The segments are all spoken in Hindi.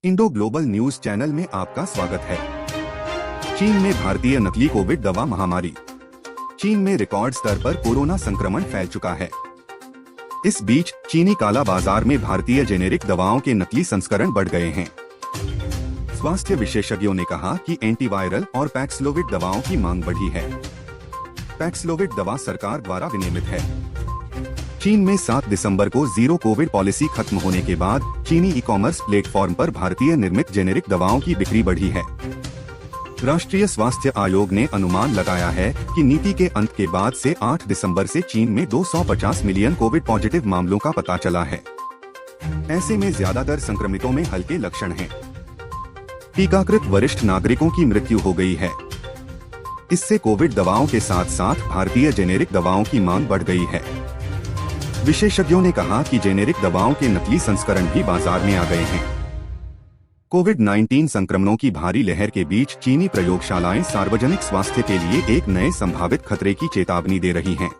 इंडो ग्लोबल न्यूज चैनल में आपका स्वागत है। चीन में भारतीय नकली कोविड दवा महामारी। चीन में रिकॉर्ड स्तर पर कोरोना संक्रमण फैल चुका है। इस बीच चीनी काला बाजार में भारतीय जेनेरिक दवाओं के नकली संस्करण बढ़ गए हैं। स्वास्थ्य विशेषज्ञों ने कहा कि एंटीवायरल और पैक्सलोविड दवाओं की मांग बढ़ी है। पैक्सलोविड दवा सरकार द्वारा विनियमित है। चीन में 7 दिसंबर को जीरो कोविड पॉलिसी खत्म होने के बाद चीनी ई कॉमर्स प्लेटफॉर्म पर भारतीय निर्मित जेनेरिक दवाओं की बिक्री बढ़ी है। राष्ट्रीय स्वास्थ्य आयोग ने अनुमान लगाया है कि नीति के अंत के बाद से 8 दिसंबर से चीन में 250 मिलियन कोविड पॉजिटिव मामलों का पता चला है। ऐसे में ज्यादातर संक्रमितों में हल्के लक्षण हैं। टीकाकृत वरिष्ठ नागरिकों की मृत्यु हो गई है। इससे कोविड दवाओं के साथ साथ भारतीय जेनेरिक दवाओं की मांग बढ़ गई है। विशेषज्ञों ने कहा कि जेनेरिक दवाओं के नकली संस्करण भी बाजार में आ गए हैं। कोविड-19 संक्रमणों की भारी लहर के बीच चीनी प्रयोगशालाएं सार्वजनिक स्वास्थ्य के लिए एक नए संभावित खतरे की चेतावनी दे रही हैं।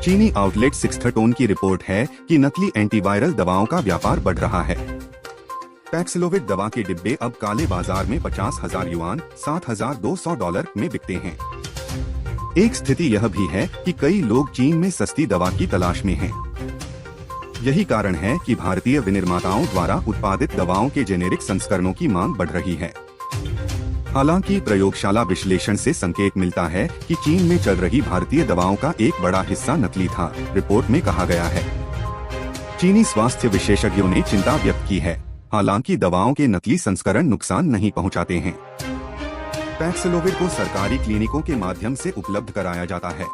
चीनी आउटलेट सिक्सथटोन की रिपोर्ट है कि नकली एंटीवायरल दवाओं का व्यापार बढ़ रहा है। पैक्सलोविड दवा के डिब्बे अब काले बाजार में 50,000 युआन $7,200 में बिकते हैं। एक स्थिति यह भी है कि कई लोग चीन में सस्ती दवा की तलाश में हैं। यही कारण है कि भारतीय विनिर्माताओं द्वारा उत्पादित दवाओं के जेनेरिक संस्करणों की मांग बढ़ रही है। हालांकि प्रयोगशाला विश्लेषण से संकेत मिलता है कि चीन में चल रही भारतीय दवाओं का एक बड़ा हिस्सा नकली था, रिपोर्ट में कहा गया है। चीनी स्वास्थ्य विशेषज्ञों ने चिंता व्यक्त की है। हालांकि दवाओं के नकली संस्करण नुकसान नहीं पहुंचाते हैं। पैक्सलोविड को सरकारी क्लिनिकों के माध्यम से उपलब्ध कराया जाता है।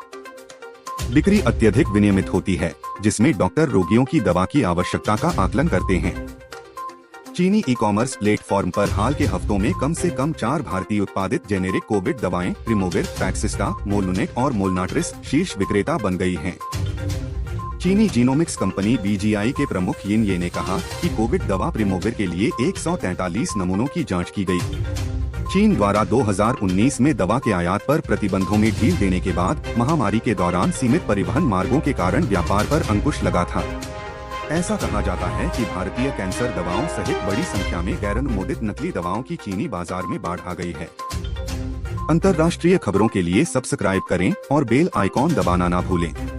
बिक्री अत्यधिक विनियमित होती है, जिसमें डॉक्टर रोगियों की दवा की आवश्यकता का आकलन करते हैं। चीनी ई कॉमर्स प्लेटफॉर्म पर हाल के हफ्तों में कम से कम 4 भारतीय उत्पादित जेनेरिक कोविड दवाएं रिमोविर, पैक्सिस्टा, मोलुनेट और मोलनाट्रिस शीर्ष विक्रेता बन गई हैं। चीनी जीनोमिक्स कंपनी बीजीआई के प्रमुख यिन ये ने कहा कि कोविड दवा प्रिमोविर के लिए 143 नमूनों की जांच की गई। चीन द्वारा 2019 में दवा के आयात पर प्रतिबंधों में ढील देने के बाद महामारी के दौरान सीमित परिवहन मार्गों के कारण व्यापार पर अंकुश लगा था। ऐसा कहा जाता है कि भारतीय कैंसर दवाओं सहित बड़ी संख्या में गैर अनुमोदित नकली दवाओं की चीनी बाजार में बाढ़ आ गई है। अंतर्राष्ट्रीय खबरों के लिए सब्सक्राइब करें और बेल आइकॉन दबाना ना भूलें।